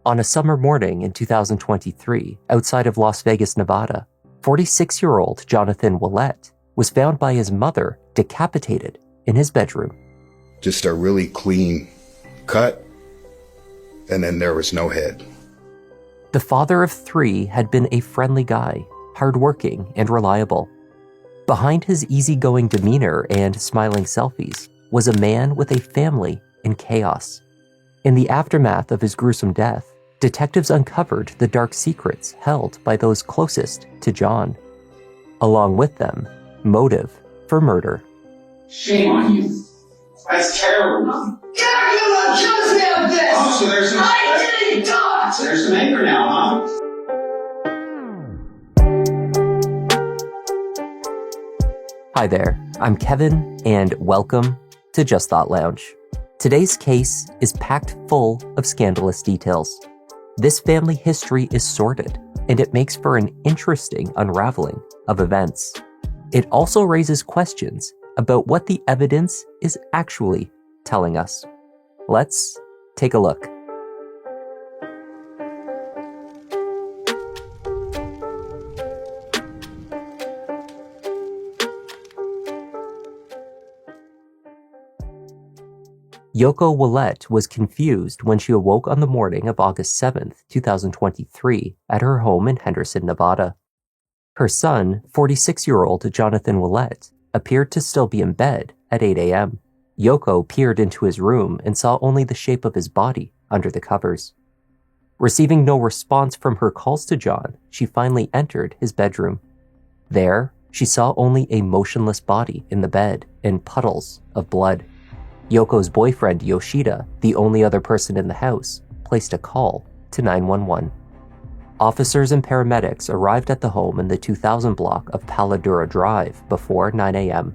On a summer morning in 2023, outside of Las Vegas, Nevada, 46-year-old Jonathan Ouellette was found by his mother decapitated in his bedroom. Just a really clean cut, and then there was no head. The father of three had been a friendly guy, hardworking and reliable. Behind his easygoing demeanor and smiling selfies was a man with a family in chaos. In the aftermath of his gruesome death, detectives uncovered the dark secrets held by those closest to John. Along with them, motive for murder. Shame on you. That's terrible. Dracula just have this! Oh, so there's some... I didn't die! So there's some anger now, huh? Hi there, I'm Kevin, and welcome to Just Thought Lounge. Today's case is packed full of scandalous details. This family history is sordid, and it makes for an interesting unraveling of events. It also raises questions about what the evidence is actually telling us. Let's take a look. Yoko Ouellette was confused when she awoke on the morning of August 7, 2023, at her home in Henderson, Nevada. Her son, 46-year-old Jonathan Ouellette, appeared to still be in bed at 8 a.m. Yoko peered into his room and saw only the shape of his body under the covers. Receiving no response from her calls to John, she finally entered his bedroom. There, she saw only a motionless body in the bed and puddles of blood. Yoko's boyfriend, Yoshida, the only other person in the house, placed a call to 911. Officers and paramedics arrived at the home in the 2000 block of Paladura Drive before 9 a.m.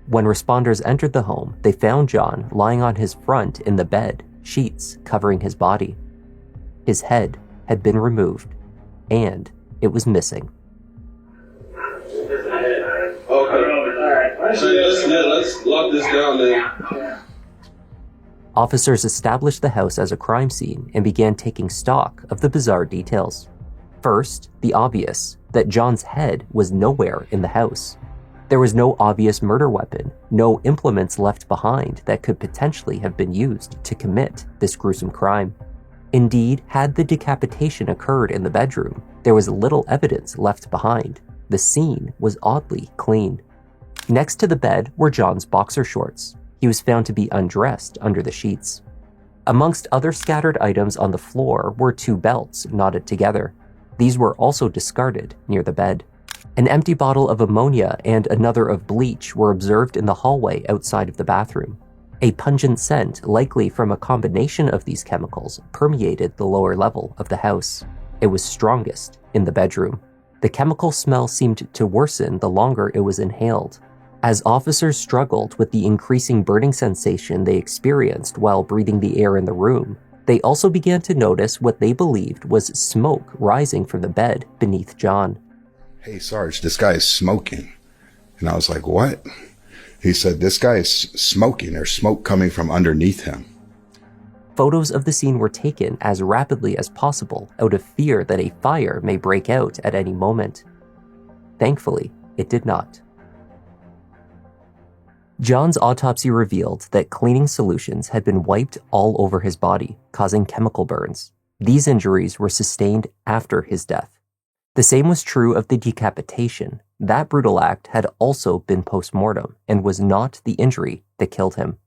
When responders entered the home, they found John lying on his front in the bed, sheets covering his body. His head had been removed, and it was missing. Okay. Alright. So let's lock this down then. Officers established the house as a crime scene and began taking stock of the bizarre details. First, the obvious, that John's head was nowhere in the house. There was no obvious murder weapon, no implements left behind that could potentially have been used to commit this gruesome crime. Indeed, had the decapitation occurred in the bedroom, there was little evidence left behind. The scene was oddly clean. Next to the bed were John's boxer shorts. He was found to be undressed under the sheets. Amongst other scattered items on the floor were two belts knotted together. These were also discarded near the bed. An empty bottle of ammonia and another of bleach were observed in the hallway outside of the bathroom. A pungent scent, likely from a combination of these chemicals, permeated the lower level of the house. It was strongest in the bedroom. The chemical smell seemed to worsen the longer it was inhaled. As officers struggled with the increasing burning sensation they experienced while breathing the air in the room, they also began to notice what they believed was smoke rising from the bed beneath John. Hey, Sarge, this guy is smoking. And I was like, what? He said, this guy is smoking. There's smoke coming from underneath him. Photos of the scene were taken as rapidly as possible out of fear that a fire may break out at any moment. Thankfully, it did not. John's autopsy revealed that cleaning solutions had been wiped all over his body, causing chemical burns. These injuries were sustained after his death. The same was true of the decapitation. That brutal act had also been post-mortem and was not the injury that killed him.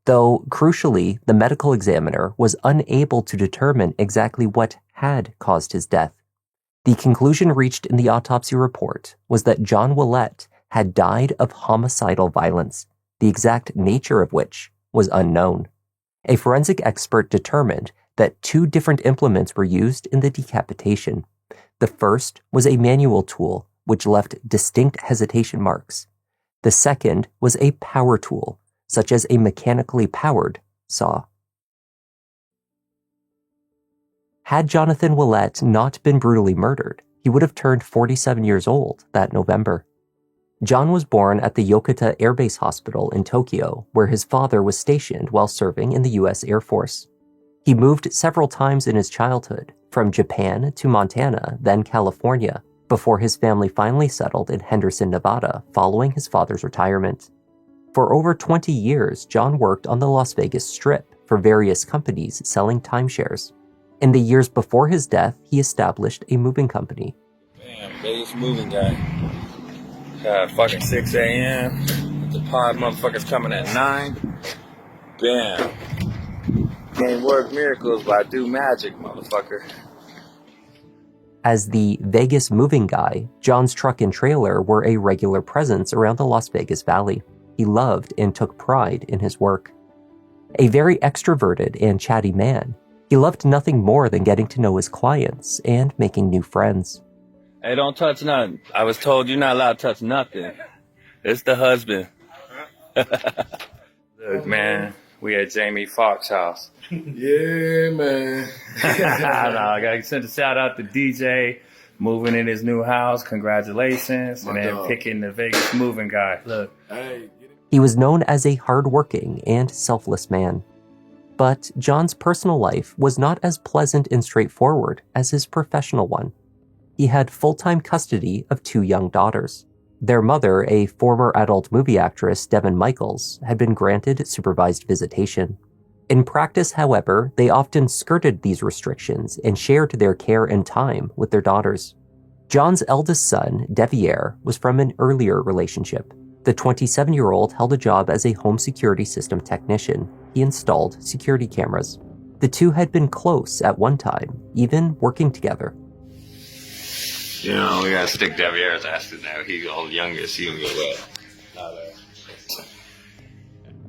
Though, crucially, the medical examiner was unable to determine exactly what had caused his death. The conclusion reached in the autopsy report was that John Ouellette had died of homicidal violence, the exact nature of which was unknown. A forensic expert determined that two different implements were used in the decapitation. The first was a manual tool, which left distinct hesitation marks. The second was a power tool, such as a mechanically powered saw. Had Jonathan Ouellette not been brutally murdered, he would have turned 47 years old that November. John was born at the Yokota Air Base Hospital in Tokyo, where his father was stationed while serving in the U.S. Air Force. He moved several times in his childhood, from Japan to Montana, then California, before his family finally settled in Henderson, Nevada, following his father's retirement. For over 20 years, John worked on the Las Vegas Strip for various companies selling timeshares. In the years before his death, he established a moving company. Bam, Vegas moving guy. Fucking 6 a.m. The pod motherfuckers coming at 9. Bam. Can't work miracles, but I do magic, motherfucker. As the Vegas moving guy, John's truck and trailer were a regular presence around the Las Vegas Valley. He loved and took pride in his work. A very extroverted and chatty man, he loved nothing more than getting to know his clients and making new friends. Hey, don't touch nothing. I was told you're not allowed to touch nothing. It's the husband. Look, man, we at Jamie Foxx's house. Yeah, man. I gotta send a shout out to DJ moving in his new house. Congratulations. My and then dog. picking the Vegas moving guy. Look. Hey, He was known as a hardworking and selfless man. But John's personal life was not as pleasant and straightforward as his professional one. He had full-time custody of 2 young daughters. Their mother, a former adult movie actress, Devin Michaels, had been granted supervised visitation. In practice, however, they often skirted these restrictions and shared their care and time with their daughters. John's eldest son, Devier, was from an earlier relationship. The 27-year-old held a job as a home security system technician. He installed security cameras. The two had been close at one time, even working together. You know, we gotta stick Devier's ass to now. He's the youngest. He can go well.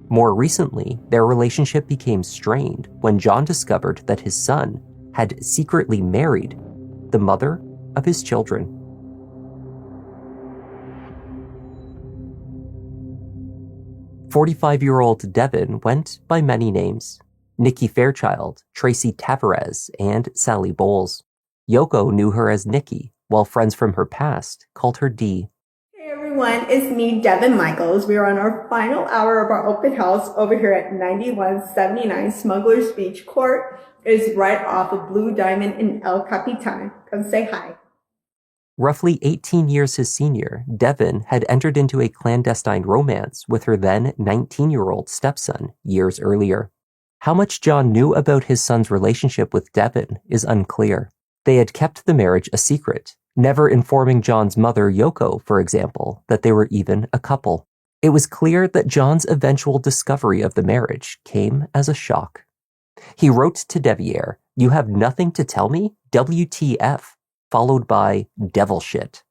More recently, their relationship became strained when John discovered that his son had secretly married the mother of his children. "45-year-old Devin went by many names: Nikki Fairchild, Tracy Tavares, and Sally Bowles. Yoko knew her as Nikki, while friends from her past called her Dee. Hey everyone, it's me, Devin Michaels. We are on our final hour of our open house over here at 9179 Smuggler's Beach Court. It is right off of Blue Diamond in El Capitan. Come say hi. Roughly 18 years his senior, Devin had entered into a clandestine romance with her then 19-year-old stepson years earlier. How much John knew about his son's relationship with Devin is unclear. They had kept the marriage a secret, never informing John's mother, Yoko, for example, that they were even a couple. It was clear that John's eventual discovery of the marriage came as a shock. He wrote to Devier, "You have nothing to tell me? WTF," followed by "devil shit."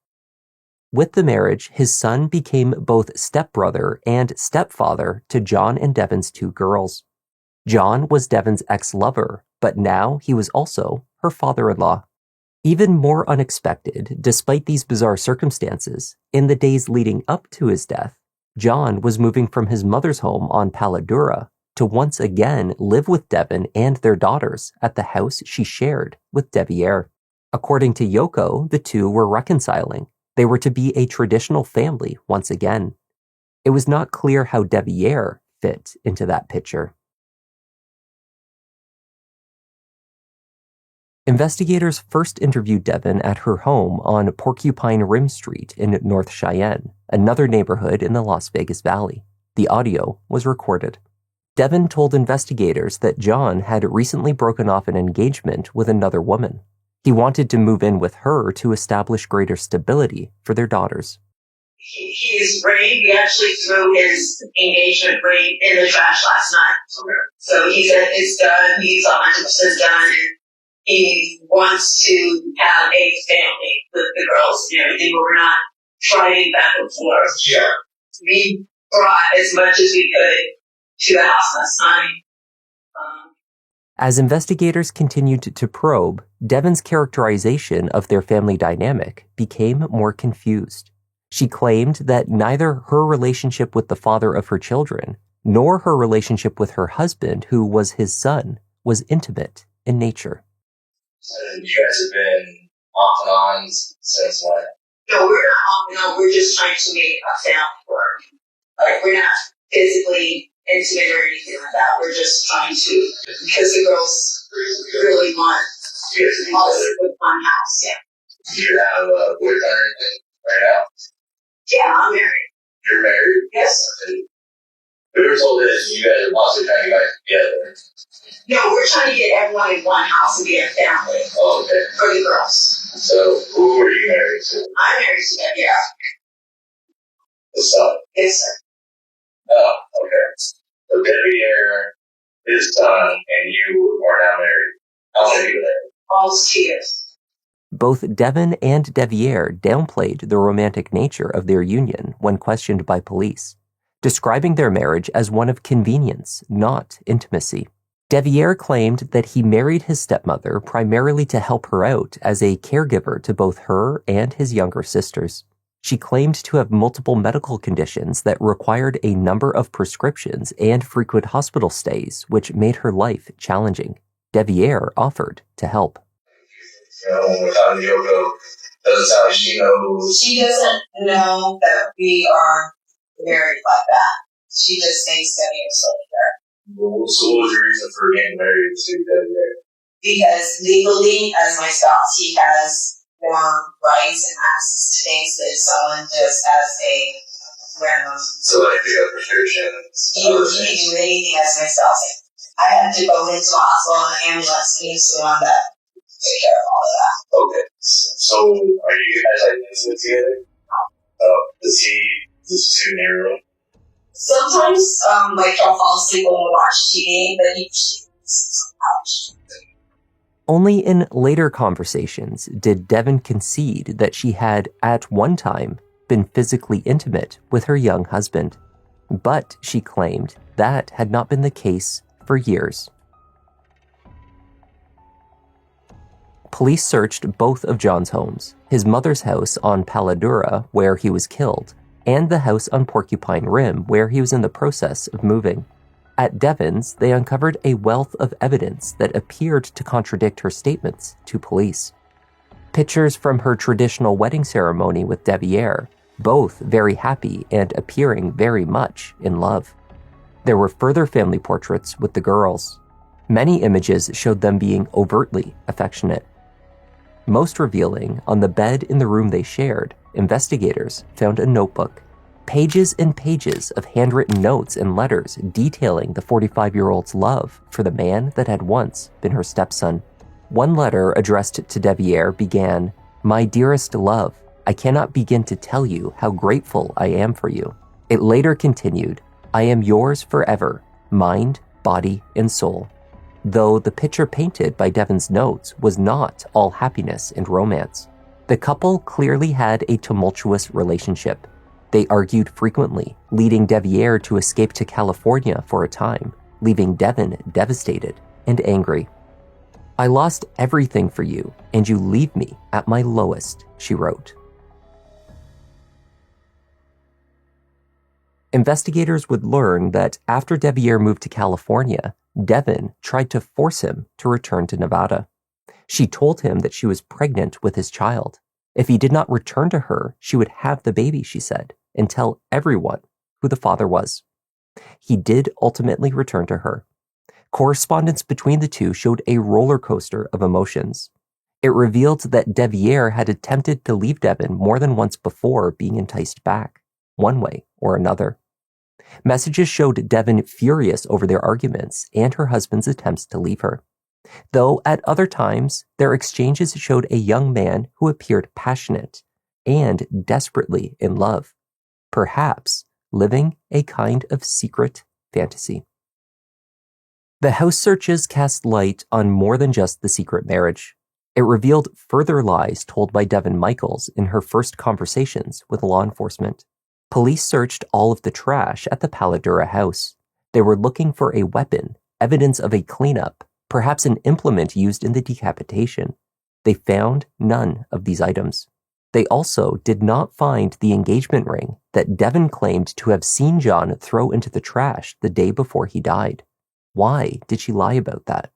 With the marriage, his son became both stepbrother and stepfather to John and Devin's 2 girls. John was Devin's ex-lover, but now he was also her father-in-law. Even more unexpected, despite these bizarre circumstances, in the days leading up to his death, John was moving from his mother's home on Paladura to once again live with Devin and their daughters at the house she shared with Devier. According to Yoko, the two were reconciling. They were to be a traditional family once again. It was not clear how Devier fit into that picture. Investigators first interviewed Devin at her home on Porcupine Rim Street in North Cheyenne, another neighborhood in the Las Vegas Valley. The audio was recorded. Devin told investigators that John had recently broken off an engagement with another woman. He wanted to move in with her to establish greater stability for their daughters. He's ready. He actually threw his engagement ring in the trash last night. So he said it's done. He's 100% done. And he wants to have a family with the girls and everything, but we're not fighting back and forth. Yeah. We brought as much as we could to the house last night. As investigators continued to probe, Devin's characterization of their family dynamic became more confused. She claimed that neither her relationship with the father of her children, nor her relationship with her husband, who was his son, was intimate in nature. And you guys have been off and on since when? No, we're not off and on. We're just trying to make a family work. Like, we're not physically intimate or anything like that. We're just trying to, because the girls really want us with one house, yeah. Do you have a boyfriend or anything right now? Yeah, I'm married. You're married? Yes. We were told that you guys are possibly trying to get together. No, we're trying to get everyone in one house and be a family. Oh, okay. For the girls. So, who are you married to? I'm married to them, yeah. The son? Yes, sir. Oh, okay. So, Devier, his son, and you are now married. How long have you been married? Almost 2 years. Both Devin and Devier downplayed the romantic nature of their union when questioned by police, describing their marriage as one of convenience, not intimacy. Devier claimed that he married his stepmother primarily to help her out as a caregiver to both her and his younger sisters. She claimed to have multiple medical conditions that required a number of prescriptions and frequent hospital stays, which made her life challenging. Devier offered to help. You know, when we're talking to Yoko, doesn't sound like she knows. She doesn't know that we are married like that. She just thinks that we are still together. So what was your reason for getting married to Devier? Because legally, as my spouse, he has more rights and access to things that someone just as a random. So like you got prescriptions. He can do anything as my spouse. I had to go into the hospital in an ambulance. He's the one that take care of all of that. Okay. So are you guys like intimate together? Does he sit in your room? Sometimes, like, I'll fall asleep when we watch TV, but he sleeps on the couch. Only in later conversations did Devin concede that she had, at one time, been physically intimate with her young husband. But she claimed that had not been the case for years. Police searched both of John's homes, his mother's house on Paladura, where he was killed, and the house on Porcupine Rim, where he was in the process of moving. At Devin's, they uncovered a wealth of evidence that appeared to contradict her statements to police. Pictures from her traditional wedding ceremony with Devier, both very happy and appearing very much in love. There were further family portraits with the girls. Many images showed them being overtly affectionate. Most revealing, on the bed in the room they shared, investigators found a notebook. Pages and pages of handwritten notes and letters detailing the 45-year-old's love for the man that had once been her stepson. One letter addressed to Devier began, "My dearest love, I cannot begin to tell you how grateful I am for you." It later continued, "I am yours forever, mind, body, and soul." Though the picture painted by Devin's notes was not all happiness and romance. The couple clearly had a tumultuous relationship. They argued frequently, leading Devier to escape to California for a time, leaving Devin devastated and angry. "I lost everything for you, and you leave me at my lowest," she wrote. Investigators would learn that after Devier moved to California, Devin tried to force him to return to Nevada. She told him that she was pregnant with his child. If he did not return to her, she would have the baby, she said, and tell everyone who the father was. He did ultimately return to her. Correspondence between the two showed a roller coaster of emotions. It revealed that Devier had attempted to leave Devin more than once before being enticed back, one way or another. Messages showed Devin furious over their arguments and her husband's attempts to leave her. Though at other times, their exchanges showed a young man who appeared passionate and desperately in love, perhaps living a kind of secret fantasy. The house searches cast light on more than just the secret marriage. It revealed further lies told by Devin Michaels in her first conversations with law enforcement. Police searched all of the trash at the Paladura house. They were looking for a weapon, evidence of a cleanup, perhaps an implement used in the decapitation. They found none of these items. They also did not find the engagement ring that Devin claimed to have seen John throw into the trash the day before he died. Why did she lie about that?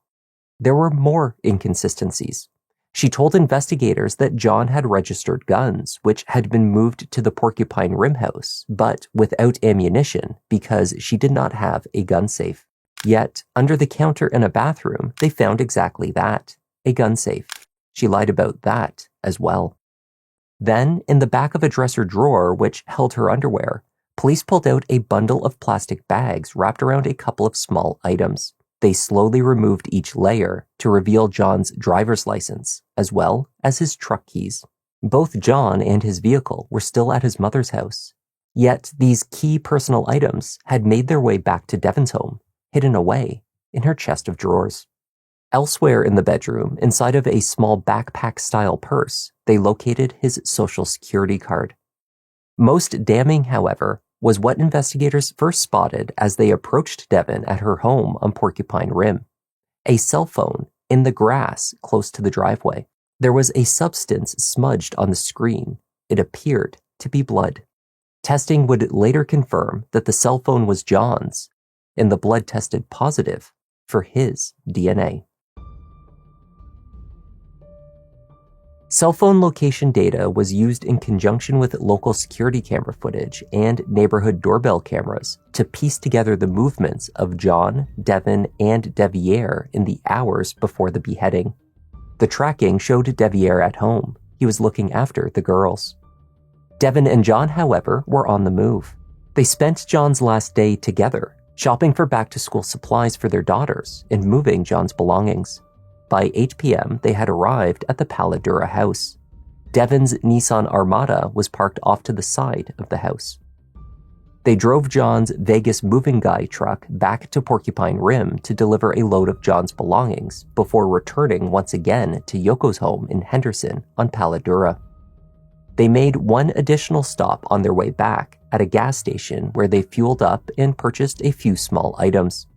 There were more inconsistencies. She told investigators that John had registered guns, which had been moved to the Porcupine Rim house, but without ammunition because she did not have a gun safe. Yet, under the counter in a bathroom, they found exactly that, a gun safe. She lied about that as well. Then, in the back of a dresser drawer which held her underwear, police pulled out a bundle of plastic bags wrapped around a couple of small items. They slowly removed each layer to reveal John's driver's license, as well as his truck keys. Both John and his vehicle were still at his mother's house. Yet these key personal items had made their way back to Devon's home, hidden away in her chest of drawers. Elsewhere in the bedroom, inside of a small backpack-style purse, they located his social security card. Most damning, however, was what investigators first spotted as they approached Devon at her home on Porcupine Rim: a cell phone in the grass close to the driveway. There was a substance smudged on the screen. It appeared to be blood. Testing would later confirm that the cell phone was John's, and the blood tested positive for his DNA. Cell phone location data was used in conjunction with local security camera footage and neighborhood doorbell cameras to piece together the movements of John, Devon, and Deviere in the hours before the beheading. The tracking showed Deviere at home. He was looking after the girls. Devon and John, however, were on the move. They spent John's last day together, shopping for back-to-school supplies for their daughters and moving John's belongings. By 8 p.m., they had arrived at the Paladura house. Devon's Nissan Armada was parked off to the side of the house. They drove John's Vegas moving guy truck back to Porcupine Rim to deliver a load of John's belongings before returning once again to Yoko's home in Henderson on Paladura. They made one additional stop on their way back at a gas station where they fueled up and purchased a few small items.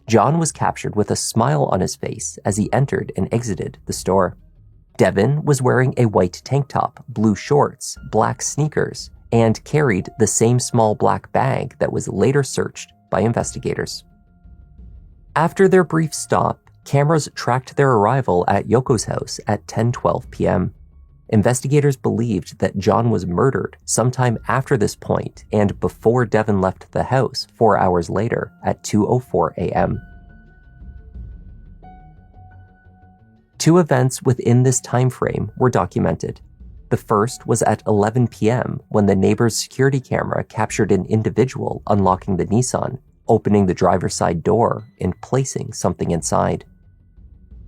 John was captured with a smile on his face as he entered and exited the store. Devon was wearing a white tank top, blue shorts, black sneakers, and carried the same small black bag that was later searched by investigators. After their brief stop, cameras tracked their arrival at Yoko's house at 10:12 p.m. Investigators believed that John was murdered sometime after this point and before Devon left the house 4 hours later at 2:04 a.m. Two events within this time frame were documented. The first was at 11 p.m. when the neighbor's security camera captured an individual unlocking the Nissan, opening the driver's side door, and placing something inside.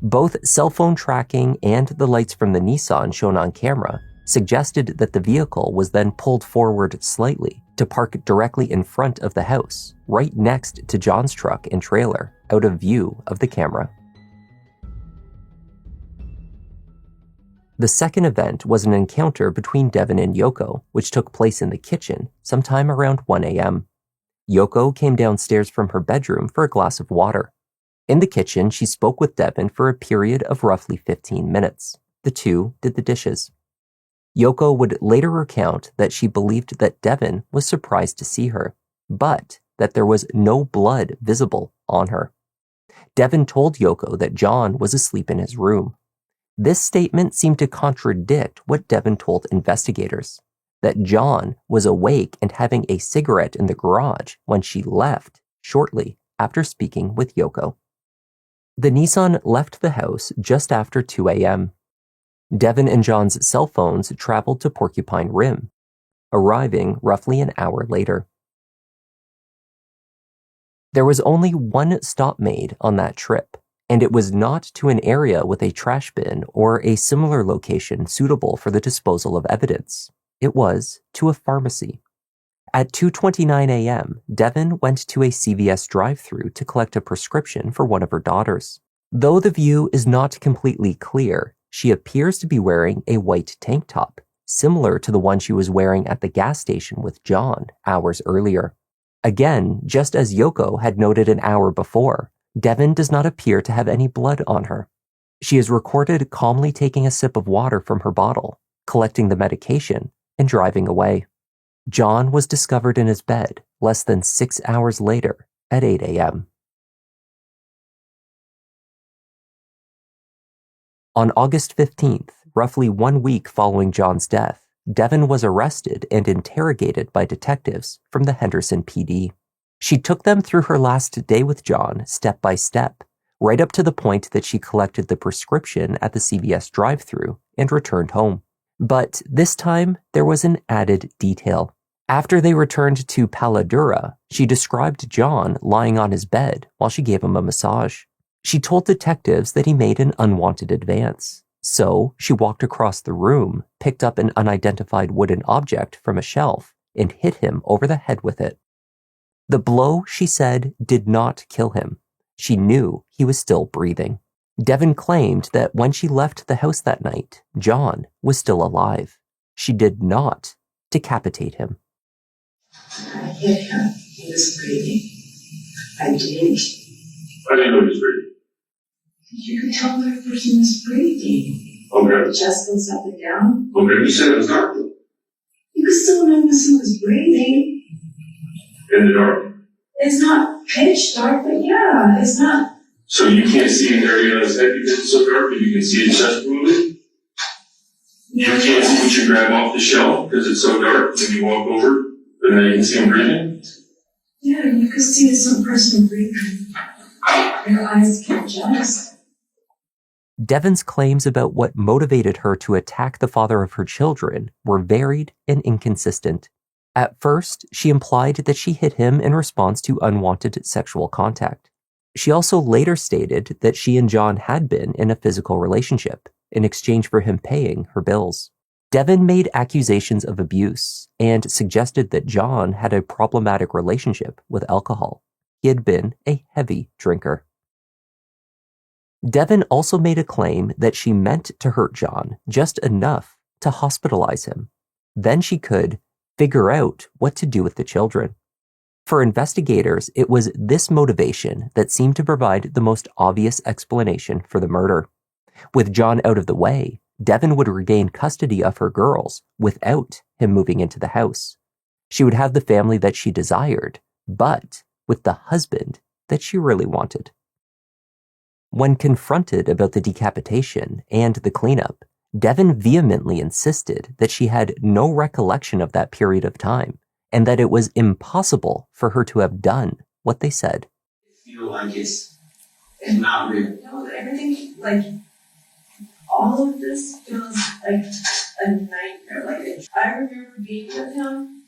Both cell phone tracking and the lights from the Nissan shown on camera suggested that the vehicle was then pulled forward slightly to park directly in front of the house, right next to John's truck and trailer, out of view of the camera. The second event was an encounter between Devon and Yoko, which took place in the kitchen sometime around 1 a.m. Yoko came downstairs from her bedroom for a glass of water. In the kitchen, she spoke with Devon for a period of roughly 15 minutes. The two did the dishes. Yoko would later recount that she believed that Devon was surprised to see her, but that there was no blood visible on her. Devon told Yoko that John was asleep in his room. This statement seemed to contradict what Devon told investigators, that John was awake and having a cigarette in the garage when she left shortly after speaking with Yoko. The Nissan left the house just after 2 a.m. Devon and John's cell phones traveled to Porcupine Rim, arriving roughly an hour later. There was only one stop made on that trip, and it was not to an area with a trash bin or a similar location suitable for the disposal of evidence. It was to a pharmacy. At 2:29 a.m., Devon went to a CVS drive-thru to collect a prescription for one of her daughters. Though the view is not completely clear, she appears to be wearing a white tank top, similar to the one she was wearing at the gas station with John hours earlier. Again, just as Yoko had noted an hour before, Devon does not appear to have any blood on her. She is recorded calmly taking a sip of water from her bottle, collecting the medication, and driving away. John was discovered in his bed less than 6 hours later at 8 a.m. On August 15th, roughly 1 week following John's death, Devon was arrested and interrogated by detectives from the Henderson PD. She took them through her last day with John step by step, right up to the point that she collected the prescription at the CVS drive-thru and returned home. But this time, there was an added detail. After they returned to Paladura, she described John lying on his bed while she gave him a massage. She told detectives that he made an unwanted advance. So she walked across the room, picked up an unidentified wooden object from a shelf, and hit him over the head with it. The blow, she said, did not kill him. She knew he was still breathing. Devon claimed that when she left the house that night, John was still alive. She did not decapitate him. I hit him. He was breathing. I did. I didn't know he was breathing. You could tell when a person was breathing. Okay. The chest goes up and down. Okay, you said it was dark. You could still know when someone was breathing. In the dark. It's not pitch dark, but yeah, it's not. So you can't see an area on his head because it's so dark, but you can see his chest moving? You can't see what you grab off the shelf because it's so dark, and you walk over, and then you can see him breathing? Yeah, you could see some person breathing. Your eyes can adjust. Devon's claims about what motivated her to attack the father of her children were varied and inconsistent. At first, she implied that she hit him in response to unwanted sexual contact. She also later stated that she and John had been in a physical relationship in exchange for him paying her bills. Devon made accusations of abuse and suggested that John had a problematic relationship with alcohol. He had been a heavy drinker. Devon also made a claim that she meant to hurt John just enough to hospitalize him. Then she could figure out what to do with the children. For investigators, it was this motivation that seemed to provide the most obvious explanation for the murder. With John out of the way, Devon would regain custody of her girls without him moving into the house. She would have the family that she desired, but with the husband that she really wanted. When confronted about the decapitation and the cleanup, Devon vehemently insisted that she had no recollection of that period of time and that it was impossible for her to have done what they said. I feel like it's not real. No, everything, like, all of this feels like a nightmare. Like, I remember being with him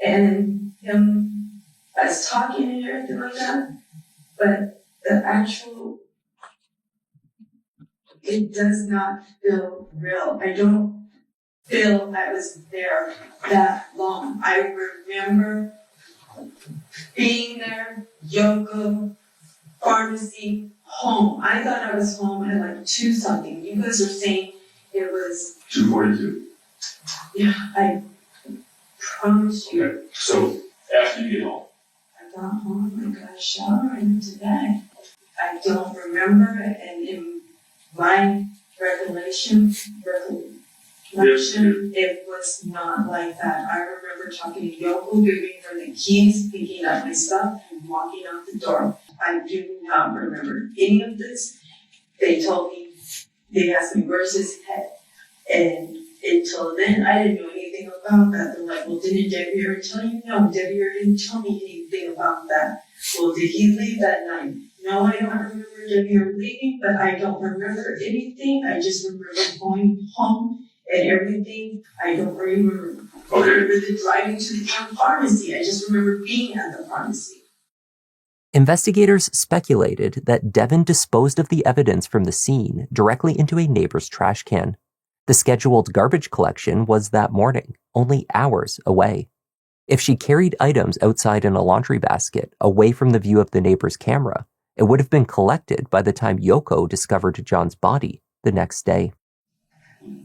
and him us talking and everything like that, but the actual, it does not feel real. I don't feel I was there that long. I remember being there, yoga, pharmacy, home. I thought I was home at like 2 something. You guys are saying it was 2:42. Yeah, I promise you. Okay, so after you get home. I got home, I got a shower, and went to bed. I don't remember, and in my recollection, it was not like that. I remember talking to Yoko, giving her the keys, picking up my stuff, and walking out the door. I do not remember any of this. They told me, they asked me, where's his head? And until then, I didn't know anything about that. They're like, well, didn't Debbie ever tell you? No, Debbie ever didn't tell me anything about that. Well, did he leave that night? No, I don't remember Debbie ever leaving, but I don't remember anything. I just remember going home and everything. I don't remember. I remember the driving to the pharmacy. I just remember being at the pharmacy. Investigators speculated that Devon disposed of the evidence from the scene directly into a neighbor's trash can. The scheduled garbage collection was that morning, only hours away. If she carried items outside in a laundry basket away from the view of the neighbor's camera, it would have been collected by the time Yoko discovered John's body the next day.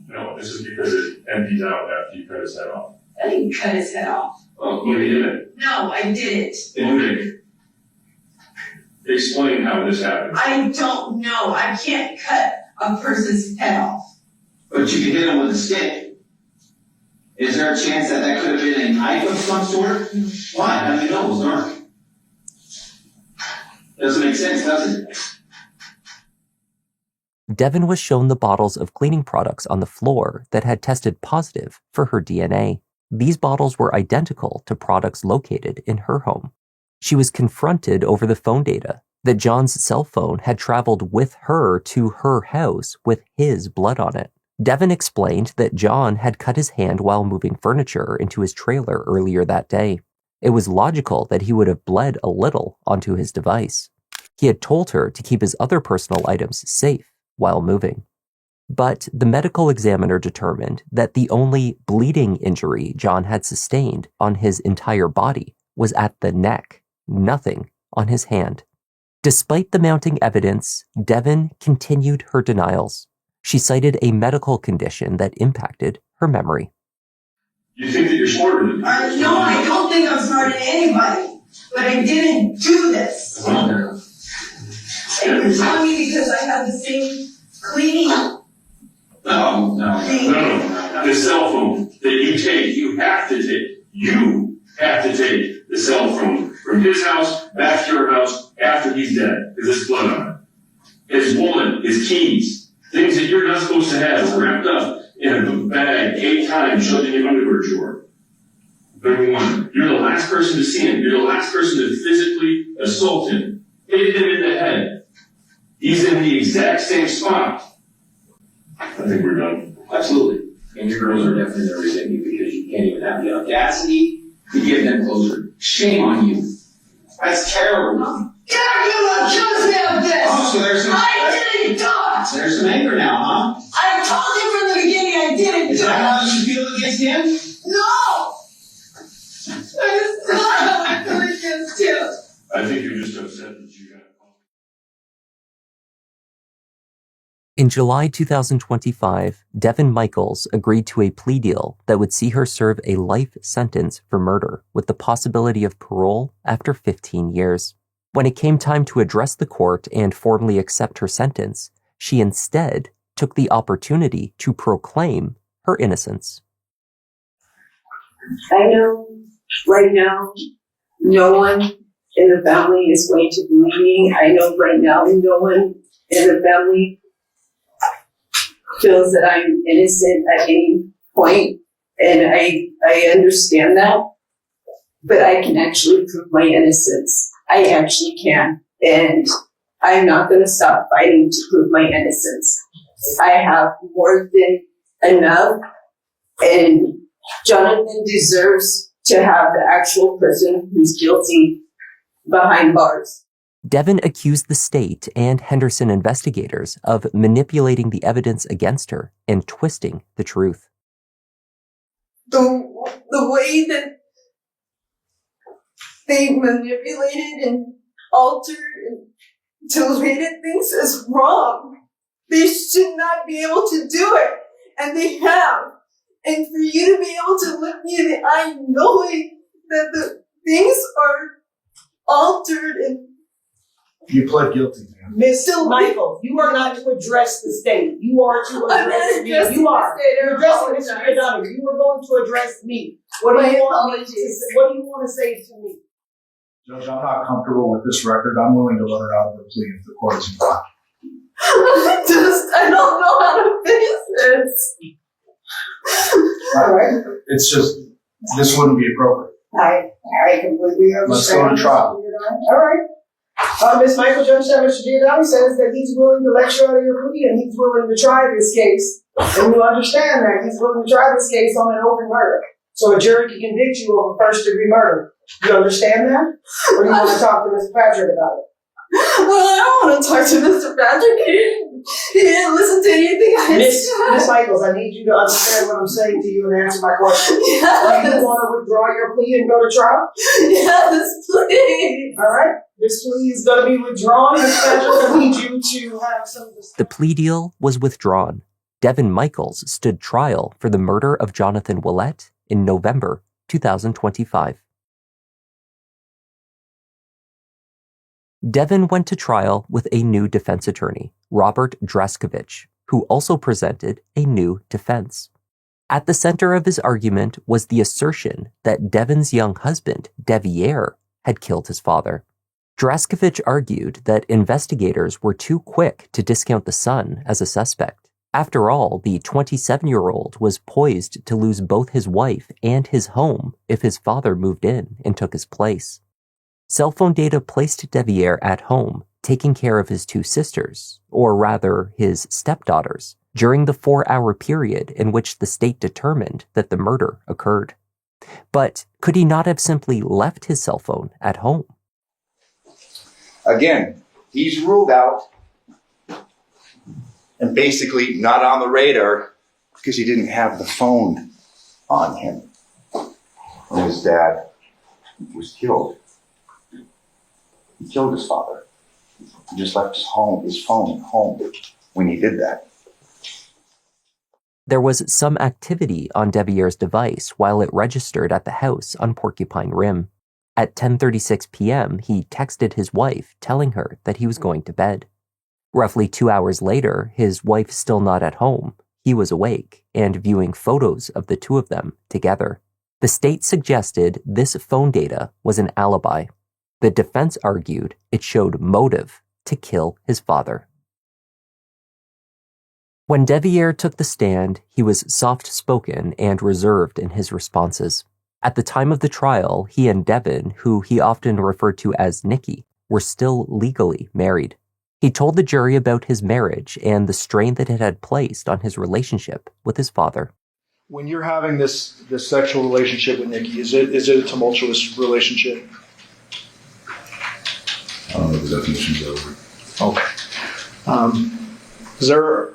No, this is because it empties out after you cut his head off. I didn't cut his head off. Oh, you didn't? No, I didn't. Then you didn't. Explain how this happened. I don't know. I can't cut a person's head off. But you can hit him with a stick. Is there a chance that that could have been a knife of some sort? Why? How do you know it was dark? Doesn't make sense, does it? Devin was shown the bottles of cleaning products on the floor that had tested positive for her DNA. These bottles were identical to products located in her home. She was confronted over the phone data that John's cell phone had traveled with her to her house with his blood on it. Devin explained that John had cut his hand while moving furniture into his trailer earlier that day. It was logical that he would have bled a little onto his device. He had told her to keep his other personal items safe while moving. But the medical examiner determined that the only bleeding injury John had sustained on his entire body was at the neck, nothing on his hand. Despite the mounting evidence, Devin continued her denials. She cited a medical condition that impacted her memory. You think that you're smarter than me? No, I don't think I'm smarter than anybody, but I didn't do this. And you're telling me because I have the same cleaning. No. The cell phone that you take, you have to take the cell phone from his house back to your house after he's dead, because there's blood on it. His wallet, his keys, things that you're not supposed to have wrapped up in a bag 8 times shoved in your underwear drawer. Number one, you're the last person to see him. You're the last person to physically assault him. Hit him in the head. He's in the exact same spot. I think we're done. Absolutely. And your girls are definitely there resent you because you can't even have the audacity to give them closure. Shame on you. That's terrible. Dracula, accuse me of this! Oh, so I didn't do it! there's some anger now, huh? I told you from the beginning I didn't Is do that it! how you feel against him? No! I still have to feel against him. I think you're just upset that you got caught. In July 2025, Devin Michaels agreed to a plea deal that would see her serve a life sentence for murder with the possibility of parole after 15 years. When it came time to address the court and formally accept her sentence, she instead took the opportunity to proclaim her innocence. I know right now no one in the family is going to believe me. I know right now no one in the family feels that I'm innocent at any point, and I understand that, but I can actually prove my innocence. I actually can, and I'm not going to stop fighting to prove my innocence. I have more than enough, and Jonathan deserves to have the actual person who's guilty behind bars. Devin accused the state and Henderson investigators of manipulating the evidence against her and twisting the truth. The way that they manipulated and altered and deleted things is wrong. They should not be able to do it, and they have. And for you to be able to look me in the eye knowing that the things are altered and you pled guilty, man. Mr. Michael, you are not to address the state. You are to address me. You are. You're addressing Mr. Giordano. You are going to address me. What do you want to say to me? Judge, I'm not comfortable with this record. I'm willing to let her out of the plea if the court is inclined. I don't know how to face this. All right. It's just, this wouldn't be appropriate. I completely understand. Let's go to trial. All right. Ms. Michael, Judge Mr. Giordano says that he's willing to let you out of your plea and he's willing to try this case. And you understand that he's willing to try this case on an open murder. So a jury can convict you of a first-degree murder. You understand that? Or do you want to talk to Mr. Patrick about it? Well, I don't want to talk to Mr. Patrick. He didn't listen to anything I said. Miss Michaels, I need you to understand what I'm saying to you and answer my question. Yes. Do you want to withdraw your plea and go to trial? Yes, please. All right. This plea is going to be withdrawn. Miss Patrick, I need you to have some... The plea deal was withdrawn. Devin Michaels stood trial for the murder of Jonathan Willett in November 2025. Devin went to trial with a new defense attorney, Robert Draskovich, who also presented a new defense. At the center of his argument was the assertion that Devin's young husband, Devier, had killed his father. Draskevich argued that investigators were too quick to discount the son as a suspect. After all, the 27-year-old was poised to lose both his wife and his home if his father moved in and took his place. Cell phone data placed Deviere at home, taking care of his two sisters, or rather his stepdaughters, during the 4-hour period in which the state determined that the murder occurred. But could he not have simply left his cell phone at home? Again, he's ruled out and basically not on the radar because he didn't have the phone on him when his dad was killed. He killed his father. He just left his phone at home when he did that. There was some activity on Deviere's device while it registered at the house on Porcupine Rim. At 10:36 p.m., he texted his wife telling her that he was going to bed. Roughly 2 hours later, his wife still not at home. He was awake and viewing photos of the two of them together. The state suggested this phone data was an alibi. The defense argued it showed motive to kill his father. When Deviere took the stand, he was soft-spoken and reserved in his responses. At the time of the trial, he and Devin, who he often referred to as Nikki, were still legally married. He told the jury about his marriage and the strain that it had placed on his relationship with his father. When you're having this sexual relationship with Nikki, is it a tumultuous relationship? I don't know the definition of it. Okay. Is there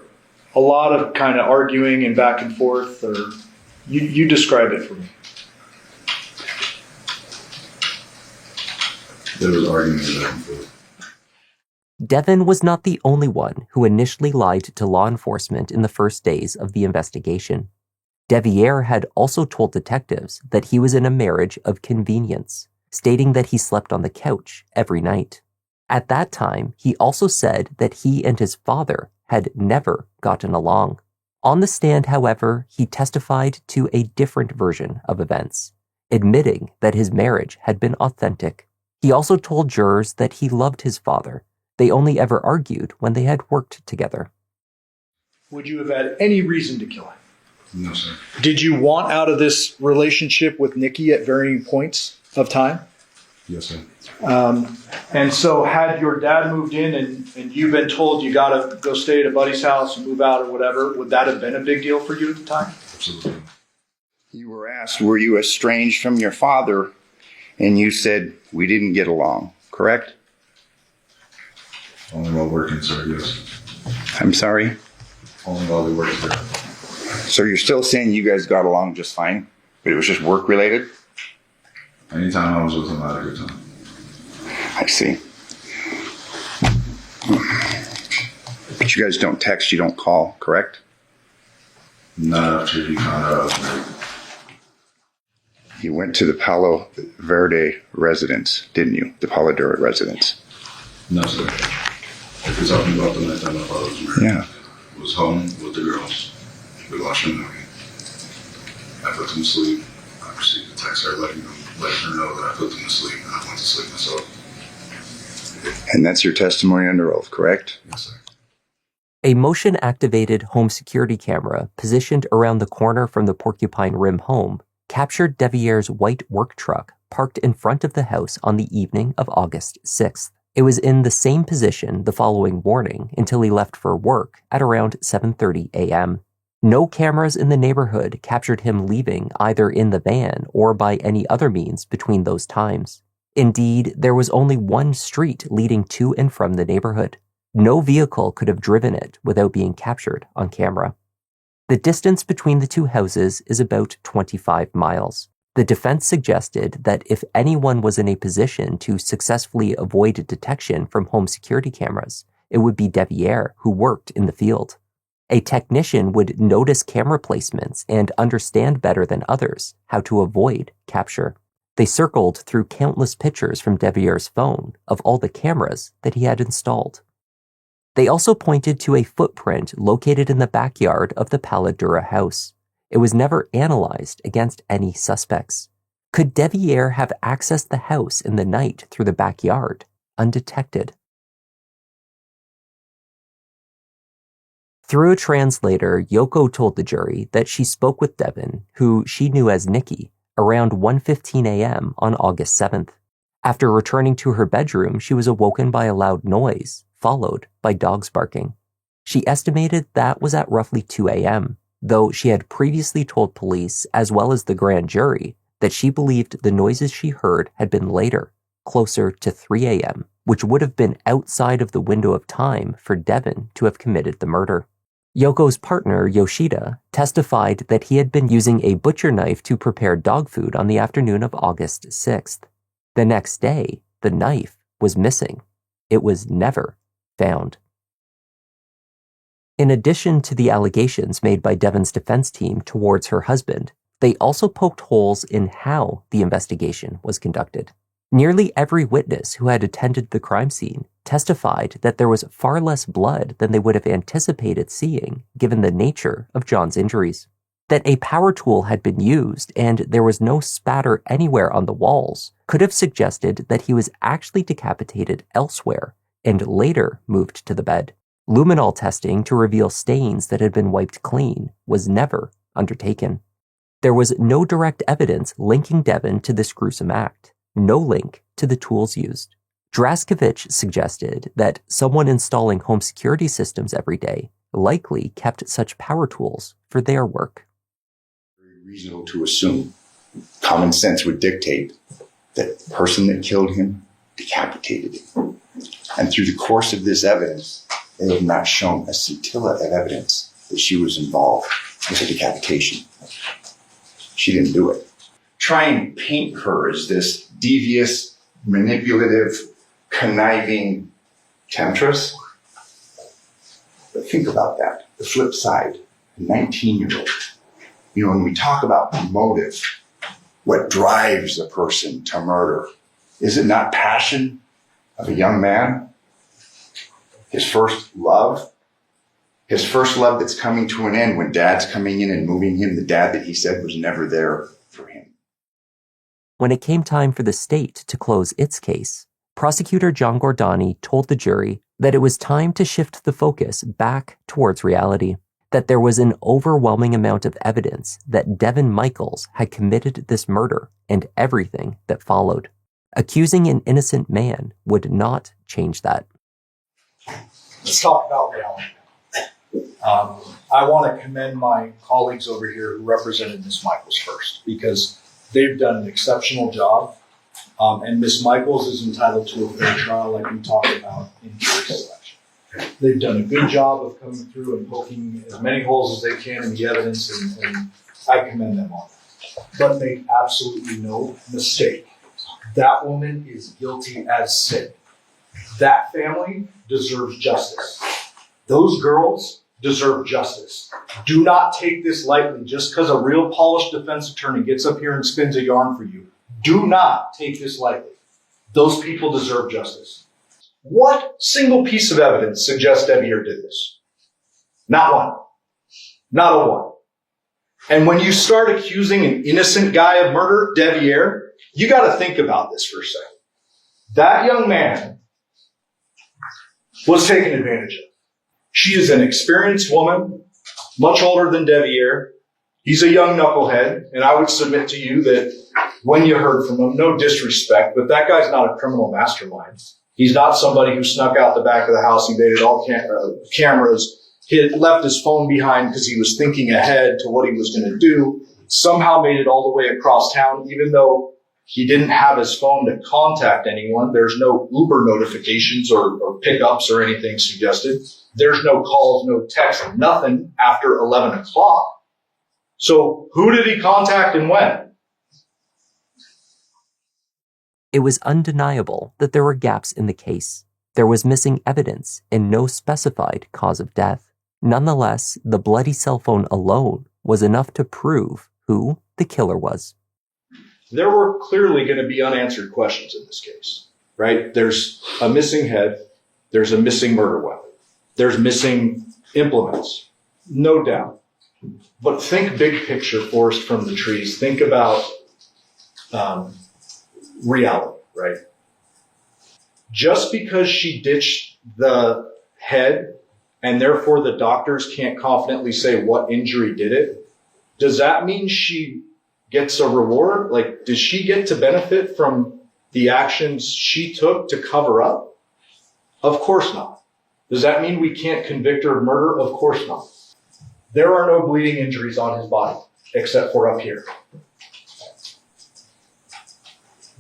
a lot of kind of arguing and back and forth, or you describe it for me? There was arguing back and forth. Devin was not the only one who initially lied to law enforcement in the first days of the investigation. Deviere had also told detectives that he was in a marriage of convenience, stating that he slept on the couch every night. At that time, he also said that he and his father had never gotten along. On the stand, however, he testified to a different version of events, admitting that his marriage had been authentic. He also told jurors that he loved his father. They only ever argued when they had worked together. Would you have had any reason to kill him? No, sir. Did you want out of this relationship with Nikki at varying points of time? Yes, sir. And so had your dad moved in and you've been told you got to go stay at a buddy's house and move out or whatever, would that have been a big deal for you at the time? Absolutely. You were asked, were you estranged from your father? And you said, we didn't get along, correct? Only while working, sir, yes. I'm sorry? Only while we worked together. So you're still saying you guys got along just fine, but it was just work related? Anytime I was with him, I had a good time. I see. But you guys don't text, you don't call, correct? Not after he found out I was married. You went to the Palo Verde residence, didn't you? The Palo Verde residence. No, sir. If you're talking about the night that my father was married, Yeah. I was home with the girls. We watched a movie. I put them to sleep. I received a text her letting her know that I put them to sleep, and I went to sleep myself. And that's your testimony under oath, correct? Yes, sir. A motion-activated home security camera positioned around the corner from the Porcupine Rim home captured Deviere's white work truck parked in front of the house on the evening of August 6th. It was in the same position the following morning until he left for work at around 7:30 a.m. No cameras in the neighborhood captured him leaving either in the van or by any other means between those times. Indeed, there was only one street leading to and from the neighborhood. No vehicle could have driven it without being captured on camera. The distance between the two houses is about 25 miles. The defense suggested that if anyone was in a position to successfully avoid detection from home security cameras, it would be Deviere, who worked in the field. A technician would notice camera placements and understand better than others how to avoid capture. They circled through countless pictures from Deviere's phone of all the cameras that he had installed. They also pointed to a footprint located in the backyard of the Paladura house. It was never analyzed against any suspects. Could Deviere have accessed the house in the night through the backyard? undetected. Through a translator, Yoko told the jury that she spoke with Devin, who she knew as Nikki, around 1:15 a.m. on August 7th. After returning to her bedroom, she was awoken by a loud noise, followed by dogs barking. She estimated that was at roughly 2 a.m., though she had previously told police, as well as the grand jury, that she believed the noises she heard had been later, closer to 3 a.m., which would have been outside of the window of time for Devin to have committed the murder. Yoko's partner, Yoshida, testified that he had been using a butcher knife to prepare dog food on the afternoon of August 6th. The next day, the knife was missing. It was never found. In addition to the allegations made by Devin's defense team towards her husband, they also poked holes in how the investigation was conducted. Nearly every witness who had attended the crime scene testified that there was far less blood than they would have anticipated seeing given the nature of John's injuries. That a power tool had been used and there was no spatter anywhere on the walls could have suggested that he was actually decapitated elsewhere and later moved to the bed. Luminol testing to reveal stains that had been wiped clean was never undertaken. There was no direct evidence linking Devin to this gruesome act, no link to the tools used. Draskevich suggested that someone installing home security systems every day likely kept such power tools for their work. Very reasonable to assume. Common sense would dictate that the person that killed him decapitated him. And through the course of this evidence, they have not shown a scintilla of evidence that she was involved with a decapitation. She didn't do it. Try and paint her as this devious, manipulative, conniving temptress. But think about that. The flip side, a 19-year-old. You know, when we talk about motive, what drives a person to murder, is it not passion of a young man? His first love that's coming to an end when dad's coming in and moving him, the dad that he said was never there for him. When it came time for the state to close its case, prosecutor John Gordani told the jury that it was time to shift the focus back towards reality, that there was an overwhelming amount of evidence that Devin Michaels had committed this murder and everything that followed. Accusing an innocent man would not change that. Let's talk about reality. I want to commend my colleagues over here who represented Ms. Michaels first, because they've done an exceptional job. And Ms. Michaels is entitled to a fair trial like we talked about in jury selection. They've done a good job of coming through and poking as many holes as they can in the evidence, and I commend them on that. But make absolutely no mistake. That woman is guilty as sin. That family deserves justice. Those girls deserve justice. Do not take this lightly just because a real polished defense attorney gets up here and spins a yarn for you. Do not take this lightly. Those people deserve justice. What single piece of evidence suggests Devier did this? Not one. Not a one. And when you start accusing an innocent guy of murder, Devier, you got to think about this for a second. That young man was taken advantage of. She is an experienced woman, much older than Devier. He's a young knucklehead, and I would submit to you that when you heard from him, no disrespect, but that guy's not a criminal mastermind. He's not somebody who snuck out the back of the house, evaded all cameras, he had left his phone behind because he was thinking ahead to what he was going to do, somehow made it all the way across town, even though he didn't have his phone to contact anyone. There's no Uber notifications or pickups or anything suggested. There's no calls, no texts, nothing after 11 o'clock. So who did he contact and when? It was undeniable that there were gaps in the case. There was missing evidence and no specified cause of death. Nonetheless, the bloody cell phone alone was enough to prove who the killer was. There were clearly going to be unanswered questions in this case, right? There's a missing head. There's a missing murder weapon. There's missing implements, no doubt. But think big picture, forest from the trees. Think about reality, right? Just because she ditched the head and therefore the doctors can't confidently say what injury did it, does that mean she gets a reward? Like, does she get to benefit from the actions she took to cover up? Of course not. Does that mean we can't convict her of murder? Of course not. There are no bleeding injuries on his body, except for up here.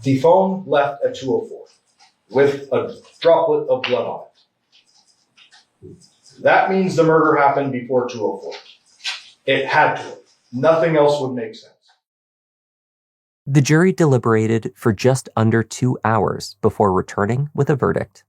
The phone left at 2:04 with a droplet of blood on it. That means the murder happened before 2:04. It had to. Nothing else would make sense. The jury deliberated for just under 2 hours before returning with a verdict.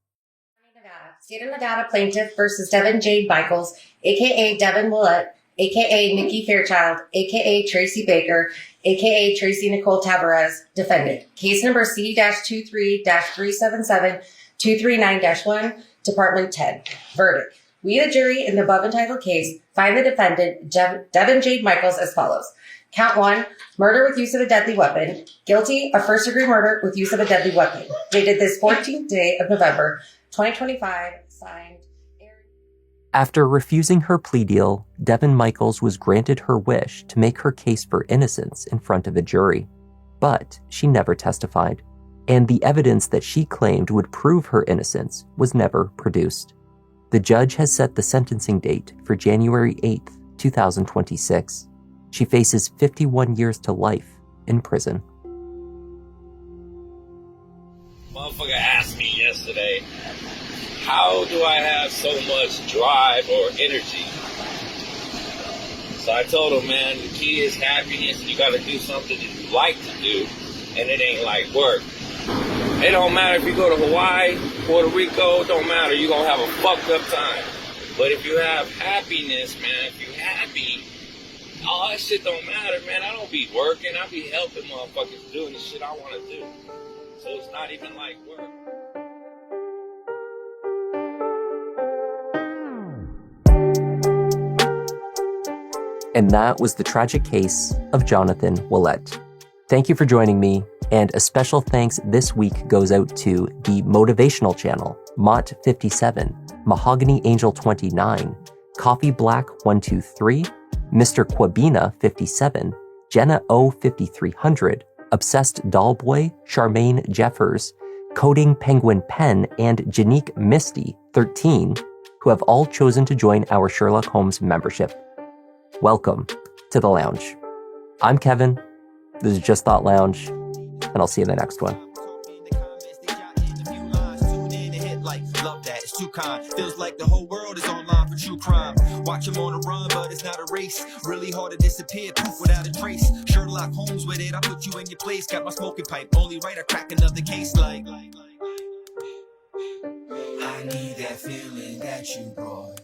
State of Nevada plaintiff versus Devin Jade Michaels, a.k.a. Devin Willett, a.k.a. Nikki Fairchild, a.k.a. Tracy Baker, a.k.a. Tracy Nicole Tavares, defendant. Case number C-23-377239-1, Department 10. Verdict. We, the jury, in the above entitled case, find the defendant, Devin Jade Michaels, as follows. Count 1, murder with use of a deadly weapon. Guilty of first-degree murder with use of a deadly weapon. Dated this 14th day of November, 2025, signed. After refusing her plea deal, Devin Michaels was granted her wish to make her case for innocence in front of a jury. But she never testified, and the evidence that she claimed would prove her innocence was never produced. The judge has set the sentencing date for January 8th, 2026. She faces 51 years to life in prison. Motherfucker asked me yesterday, how do I have so much drive or energy? So I told him, man, the key is happiness, and you gotta do something that you like to do, and it ain't like work. It don't matter if you go to Hawaii, Puerto Rico, don't matter, you're gonna have a fucked up time. But if you have happiness, man, if you're happy, all that shit don't matter, man. I don't be working, I be helping motherfuckers doing the shit I wanna do. So it's not even like work. And that was the tragic case of Jonathan Willett. Thank you for joining me, and a special thanks this week goes out to the Motivational Channel, Mott57, Mahogany Angel 29, Coffee Black 123, Mr. Quabina 57, Jenna O 5300, Obsessed Dollboy, Charmaine Jeffers, Coding Penguin Pen, and Janique Misty 13, who have all chosen to join our Sherlock Holmes membership. Welcome to the lounge. I'm Kevin. This is Just Thought Lounge, and I'll see you in the next one. Feels like the whole world is online for true crime. Watch him on the run, but it's not a race. Really hard to disappear, poof, without a trace. Sherlock Holmes with it, I put you in your place. Got my smoking pipe, only right, I crack another case like I need that feeling that you brought.